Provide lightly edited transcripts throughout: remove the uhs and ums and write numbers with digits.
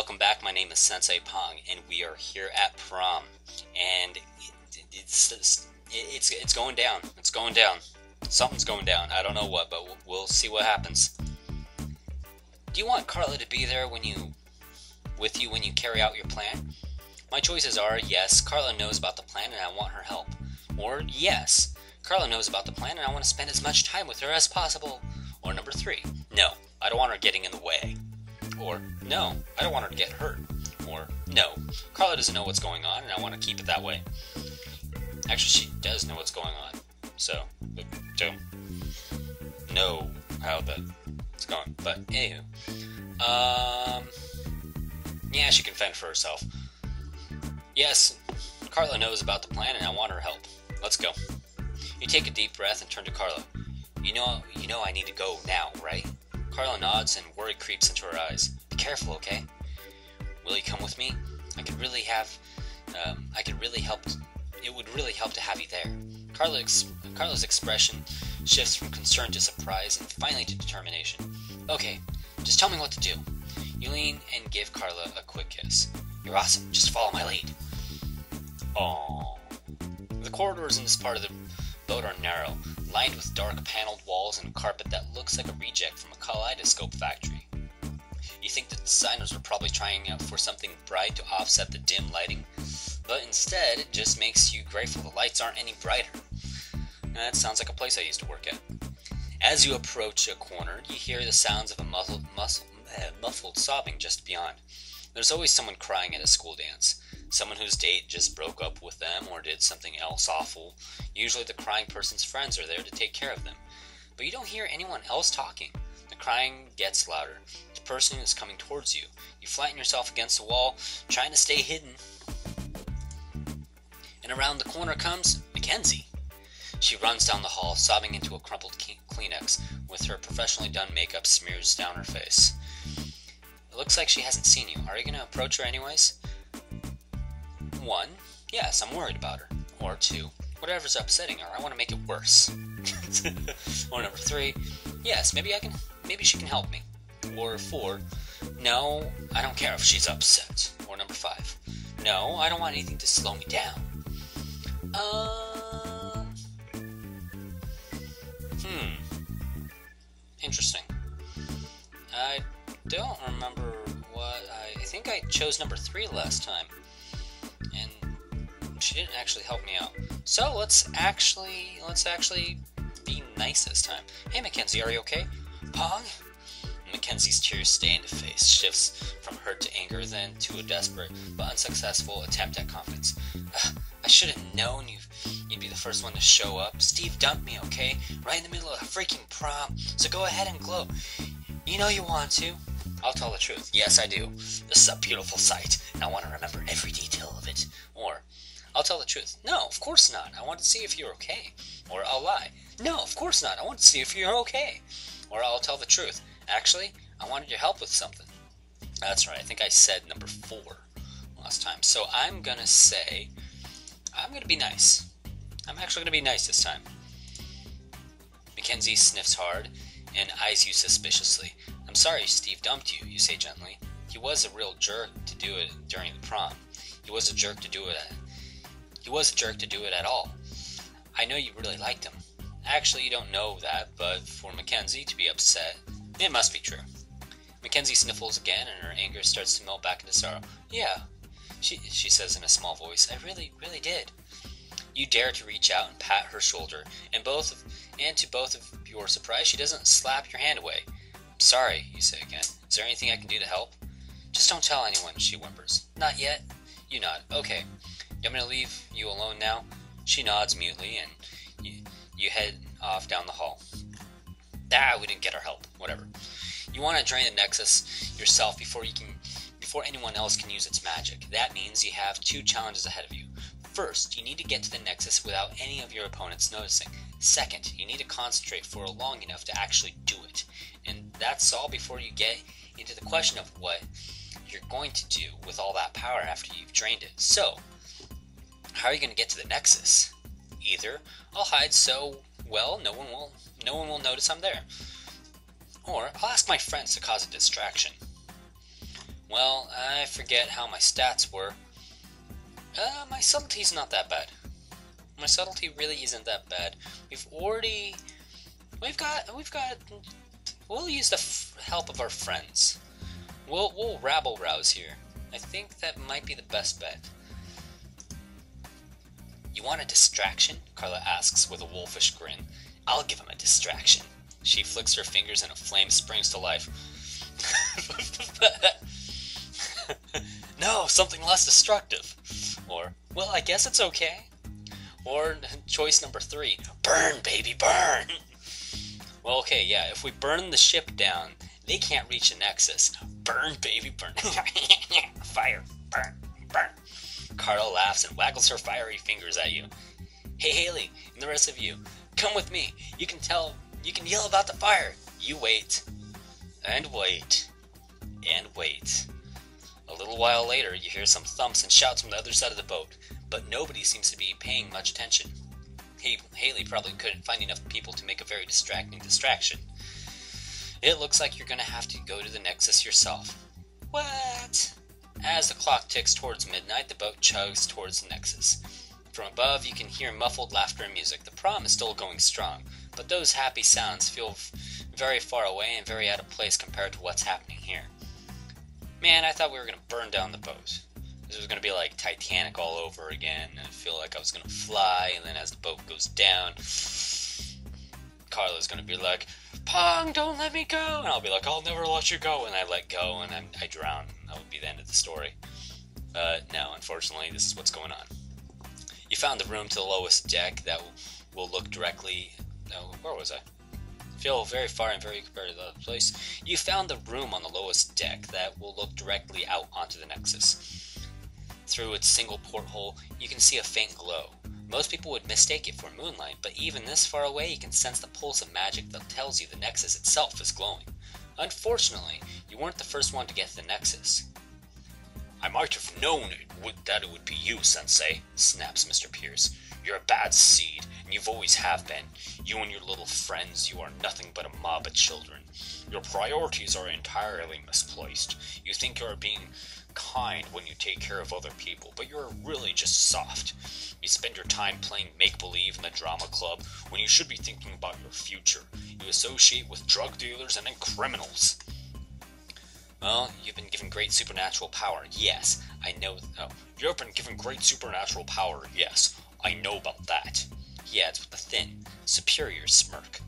welcome back. My name is Sensei-Pong, and we are here at prom. And it's going down. It's going down. Something's going down. I don't know what, but we'll see what happens. Do you want Carla to be there with you when you carry out your plan? My choices are yes, Carla knows about the plan and I want her help. Or yes, Carla knows about the plan and I want to spend as much time with her as possible. Or number 3, no, I don't want her getting in the way. Or no, I don't want her to get hurt. Or no, Carla doesn't know what's going on and I want to keep it that way. Actually, she does know what's going on. So, don't know how that's going. But anywho, yeah, she can fend for herself. Yes, Carla knows about the plan and I want her help. Let's go. You take a deep breath and turn to Carla. You know I need to go now, right? Carla nods and worry creeps into her eyes. Be careful, okay? Will you come with me? I could really help. It would really help to have you there. Carla's expression shifts from concern to surprise and finally to determination. Okay, just tell me what to do. You lean and give Carla a quick kiss. You're awesome. Just follow my lead. Aww. The corridors in this part of the boat are narrow, lined with dark paneled walls and a carpet that looks like a reject from a kaleidoscope factory. You think the designers were probably trying out for something bright to offset the dim lighting, but instead it just makes you grateful the lights aren't any brighter. That sounds like a place I used to work at. As you approach a corner, you hear the sounds of a muffled sobbing just beyond. There's always someone crying at a school dance. Someone whose date just broke up with them or did something else awful. Usually the crying person's friends are there to take care of them. But you don't hear anyone else talking. The crying gets louder. The person is coming towards you. You flatten yourself against the wall, trying to stay hidden. And around the corner comes Mackenzie. She runs down the hall, sobbing into a crumpled Kleenex, with her professionally done makeup smeared down her face. It looks like she hasn't seen you. Are you going to approach her anyways? 1, yes, I'm worried about her. Or 2, whatever's upsetting her, I want to make it worse. Or number 3, yes, maybe she can help me. Or 4, no, I don't care if she's upset. Or number 5, no, I don't want anything to slow me down. Interesting. I don't remember what I think I chose number 3 last time. And she didn't actually help me out. So let's actually be nice this time. Hey Mackenzie, are you okay? Pong? Mackenzie's tears stain the face, shifts from hurt to anger, then to a desperate but unsuccessful attempt at confidence. I should have known you'd be the first one to show up. Steve dumped me, okay? Right in the middle of a freaking prom. So go ahead and glow. You know you want to. I'll tell the truth. Yes, I do. This is a beautiful sight, and I want to remember every detail of it. Or, I'll tell the truth. No, of course not. I want to see if you're okay. Or I'll lie. No, of course not. I want to see if you're okay. Or I'll tell the truth. Actually, I wanted your help with something. That's right. I think I said number 4 last time. So I'm going to say, I'm going to be nice. I'm actually going to be nice this time. Mackenzie sniffs hard and eyes you suspiciously. I'm sorry Steve dumped you, you say gently. He was a real jerk to do it during the prom. He was a jerk to do it at all. I know you really liked him. Actually, you don't know that, but for Mackenzie to be upset, it must be true. Mackenzie sniffles again and her anger starts to melt back into sorrow. Yeah, she says in a small voice, I really, really did. You dare to reach out and pat her shoulder, and to both of your surprise, she doesn't slap your hand away. I'm sorry, you say again. Is there anything I can do to help? Just don't tell anyone, she whimpers. Not yet? You nod. Okay. You want me to leave you alone now? She nods mutely, and you head off down the hall. We didn't get our help. Whatever. You want to drain the Nexus yourself before anyone else can use its magic. That means you have 2 challenges ahead of you. First, you need to get to the Nexus without any of your opponents noticing. Second, you need to concentrate for long enough to actually do it. And that's all before you get into the question of what you're going to do with all that power after you've drained it. So, how are you going to get to the Nexus? Either I'll hide so well no one will notice I'm there. Or I'll ask my friends to cause a distraction. Well, I forget how my stats were. My subtlety's not that bad. My subtlety really isn't that bad. We'll use the help of our friends. We'll rabble-rouse here. I think that might be the best bet. You want a distraction? Carla asks with a wolfish grin. I'll give him a distraction. She flicks her fingers and a flame springs to life. No, something less destructive. Or, well, I guess it's okay. Or, choice number 3, burn, baby, burn! Well, okay, yeah, if we burn the ship down, they can't reach the Nexus. Burn, baby, burn. Fire, burn, burn. Carla laughs and waggles her fiery fingers at you. Hey, Haley, and the rest of you, come with me. You can yell about the fire. You wait. And wait. And wait. A little while later, you hear some thumps and shouts from the other side of the boat, but nobody seems to be paying much attention. Haley probably couldn't find enough people to make a very distracting distraction. It looks like you're gonna have to go to the Nexus yourself. What? As the clock ticks towards midnight, the boat chugs towards the Nexus. From above, you can hear muffled laughter and music. The prom is still going strong, but those happy sounds feel very far away and very out of place compared to what's happening here. Man, I thought we were gonna burn down the boat. This was going to be like Titanic all over again, and I feel like I was going to fly, and then as the boat goes down, Carla's going to be like, Pong, don't let me go! And I'll be like, I'll never let you go, and I let go, and I drown. That would be the end of the story. No, unfortunately, this is what's going on. You found the room to the lowest deck that will look directly... No, where was I? Feel very far and very compared to the other place. You found the room on the lowest deck that will look directly out onto the Nexus. Through its single porthole, you can see a faint glow. Most people would mistake it for moonlight, but even this far away you can sense the pulse of magic that tells you the Nexus itself is glowing. Unfortunately, you weren't the first one to get to the Nexus. I might have known that it would be you, Sensei, snaps Mr. Pierce. You're a bad seed, and you've always have been. You and your little friends, you are nothing but a mob of children. Your priorities are entirely misplaced. You think you are being kind when you take care of other people, but you're really just soft. You spend your time playing make-believe in the drama club when you should be thinking about your future. You associate with drug dealers and then criminals. Well, you've been given great supernatural power, yes, I know. Oh, you've been given great supernatural power, yes, I know about that. He adds with a thin, superior smirk.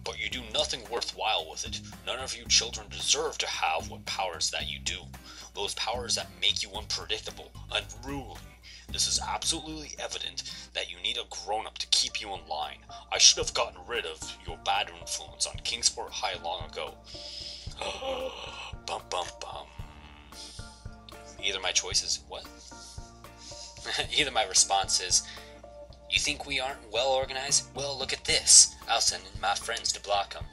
But you do nothing worthwhile with it. None of you children deserve to have what powers that you do. Those powers that make you unpredictable, unruly. This is absolutely evident that you need a grown-up to keep you in line. I should have gotten rid of your bad influence on Kingsport High long ago. Bum bum bum. Either my choice is... what? Either my response is, you think we aren't well organized? Well, look at this. I'll send in my friends to block them.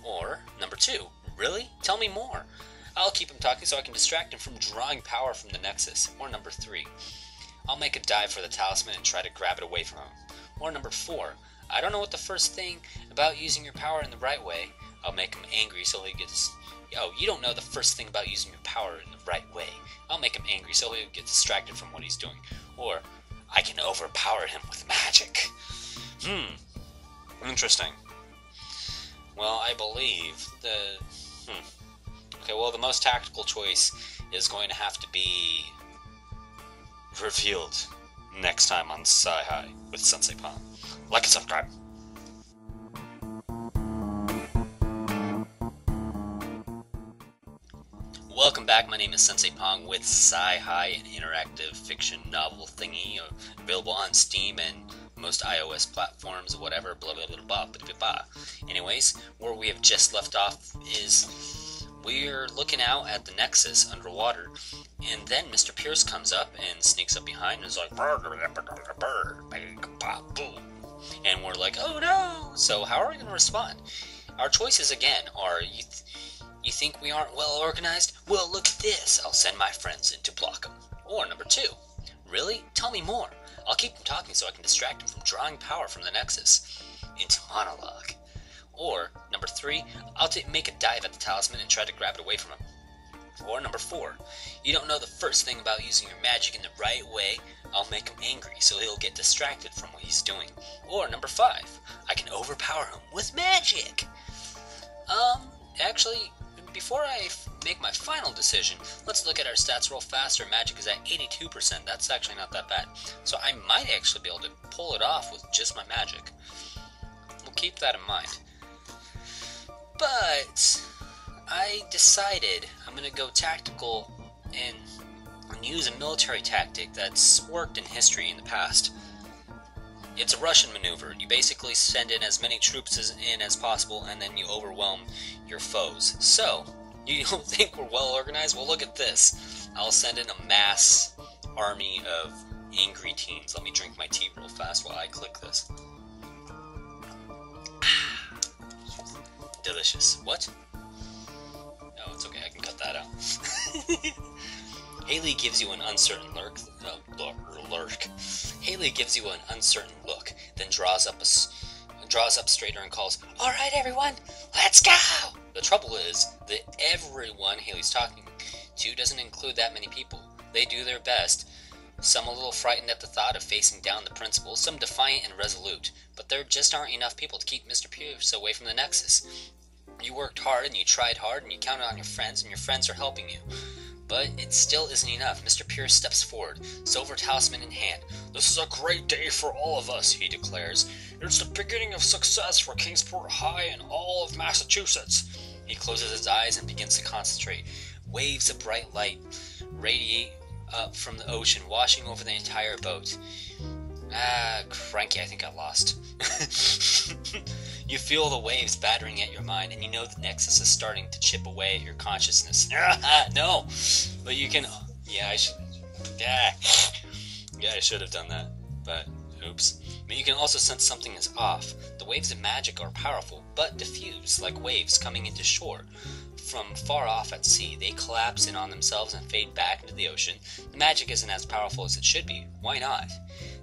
Or, number 2, really? Tell me more. I'll keep him talking so I can distract him from drawing power from the Nexus. Or number 3, I'll make a dive for the talisman and try to grab it away from him. Or number 4, I don't know what the first thing about using your power in the right way. I'll make him angry so he gets... Oh, you don't know the first thing about using your power in the right way. I'll make him angry so he'll get distracted from what he's doing. Or, I can overpower him with magic. Interesting. Well, I believe the... Okay, well, the most tactical choice is going to have to be... revealed next time on Psy High with Sensei-Pong. Like and subscribe. Welcome back, my name is Sensei-Pong with Psy High, an interactive fiction novel thingy, available on Steam and most iOS platforms, or whatever, blah blah blah blah blah blah. Anyways, where we have just left off is we're looking out at the Nexus underwater, and then Mr. Pierce comes up and sneaks up behind and is like, and we're like, oh no! So how are we going to respond? Our choices again are, you think we aren't well organized? Well, look at this. I'll send my friends in to block them. Or number 2, really? Tell me more. I'll keep him talking so I can distract him from drawing power from the Nexus into monologue. Or number 3, I'll make a dive at the talisman and try to grab it away from him. Or number 4, you don't know the first thing about using your magic in the right way. I'll make him angry so he'll get distracted from what he's doing. Or number 5, I can overpower him with magic. Actually, before I make my final decision, let's look at our stats real fast. Our magic is at 82%. That's actually not that bad. So I might actually be able to pull it off with just my magic. We'll keep that in mind. But I decided I'm going to go tactical and use a military tactic that's worked in history in the past. It's a Russian maneuver. You basically send in as many troops as possible, and then you overwhelm your foes. So, you don't think we're well organized? Well, look at this. I'll send in a mass army of angry teens. Let me drink my tea real fast while I click this. Delicious. What? Oh, it's okay. I can cut that out. Haley gives you an uncertain lurk. Haley gives you an uncertain look, then draws up straighter and calls, "All right, everyone, let's go!" The trouble is that everyone Haley's talking to doesn't include that many people. They do their best. Some a little frightened at the thought of facing down the principal, some defiant and resolute, but there just aren't enough people to keep Mr. Pierce away from the Nexus. You worked hard and you tried hard and you counted on your friends, and your friends are helping you. But it still isn't enough. Mr. Pierce steps forward, silver talisman in hand. "This is a great day for all of us," he declares. "It's the beginning of success for Kingsport High and all of Massachusetts." He closes his eyes and begins to concentrate. Waves of bright light radiate up from the ocean, washing over the entire boat. Cranky, I think I lost. You feel the waves battering at your mind, and you know the Nexus is starting to chip away at your consciousness. No! But you can... Yeah, I should have done that. But, oops. But you can also sense something is off. The waves of magic are powerful, but diffuse, like waves coming into shore. From far off at sea, they collapse in on themselves and fade back into the ocean. The magic isn't as powerful as it should be. Why not?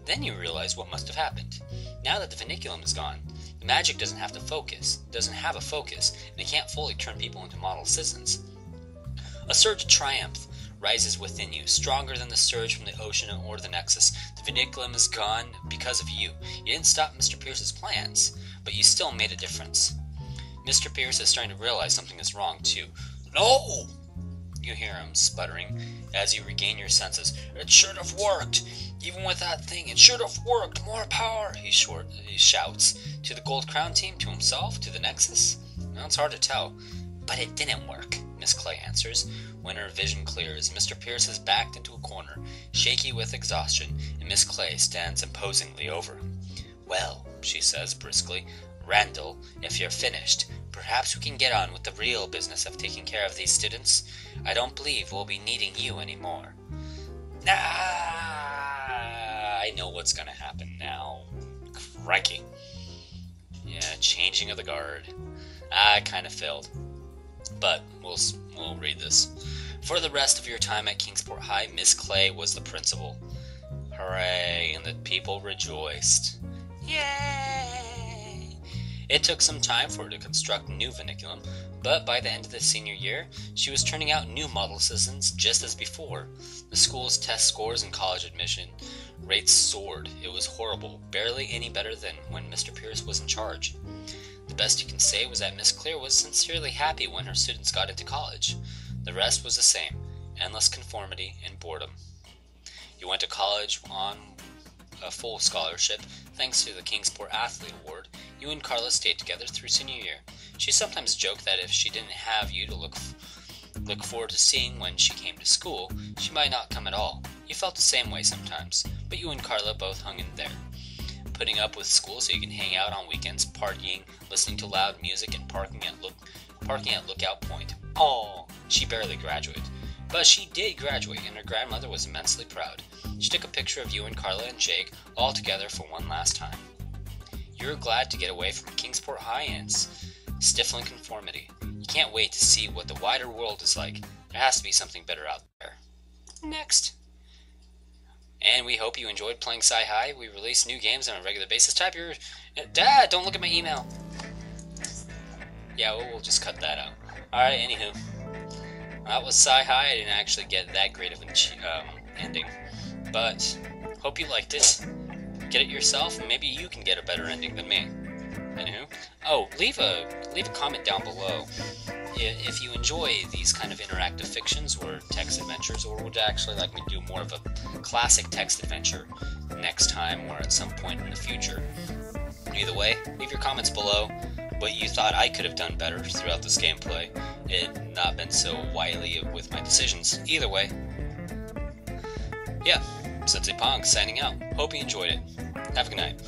Then you realize what must have happened. Now that the Vinculum is gone, the magic doesn't have a focus, and it can't fully turn people into model citizens. A surge of triumph rises within you, stronger than the surge from the ocean or the Nexus. The Vinculum is gone because of you. You didn't stop Mr. Pierce's plans, but you still made a difference. Mr. Pierce is starting to realize something is wrong, too. "No!" You hear him sputtering as you regain your senses. "It should have worked! Even with that thing, it should have worked! More power!" He shouts. To the Gold Crown team? To himself? To the Nexus? Well, it's hard to tell. "But it didn't work," Miss Clay answers. When her vision clears, Mr. Pierce is backed into a corner, shaky with exhaustion, and Miss Clay stands imposingly over him. "Well," she says briskly, "Randall, if you're finished, perhaps we can get on with the real business of taking care of these students. I don't believe we'll be needing you anymore." I know what's gonna happen now. Crikey. Yeah, changing of the guard. I kind of failed. But we'll read this. For the rest of your time at Kingsport High, Miss Clay was the principal. Hooray, and the people rejoiced. Yay! It took some time for her to construct new Vinculum, but by the end of the senior year, she was turning out new model citizens just as before. The school's test scores and college admission rates soared. It was horrible, barely any better than when Mr. Pierce was in charge. The best you can say was that Miss Clare was sincerely happy when her students got into college. The rest was the same, endless conformity and boredom. You went to college on a full scholarship. Thanks to the Kingsport Athlete Award, you and Carla stayed together through senior year. She sometimes joked that if she didn't have you to look forward to seeing when she came to school, she might not come at all. You felt the same way sometimes, but you and Carla both hung in there, putting up with school so you can hang out on weekends, partying, listening to loud music, and parking at Lookout Point. Oh, she barely graduated. But she did graduate, and her grandmother was immensely proud. She took a picture of you and Carla and Jake all together for one last time. You were glad to get away from Kingsport High and its stifling conformity. You can't wait to see what the wider world is like. There has to be something better out there. Next. And we hope you enjoyed playing Psy High. We release new games on a regular basis. Type your... Dad, don't look at my email. Yeah, we'll just cut that out. Alright, anywho. That was Psy High. I didn't actually get that great of an ending, but hope you liked it. Get it yourself, and maybe you can get a better ending than me. Anywho, oh, leave a comment down below if you enjoy these kind of interactive fictions or text adventures, or would actually like me to do more of a classic text adventure next time or at some point in the future. Either way, leave your comments below what you thought I could have done better throughout this gameplay. It had not been so wily with my decisions. Either way, yeah, Sensei-Pong signing out. Hope you enjoyed it. Have a good night.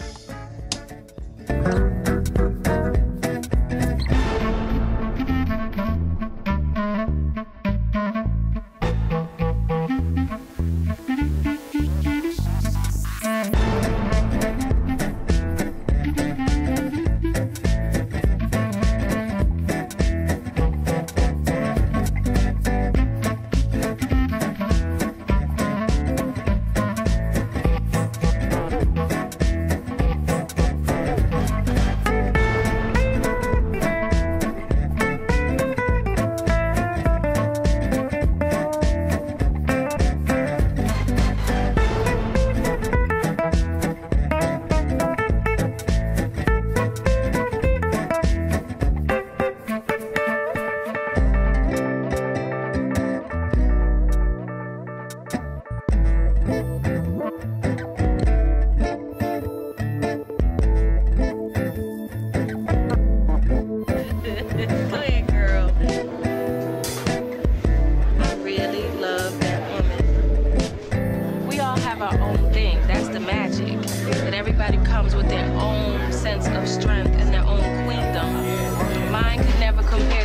Everybody comes with their own sense of strength and their own queendom. Mine could never compare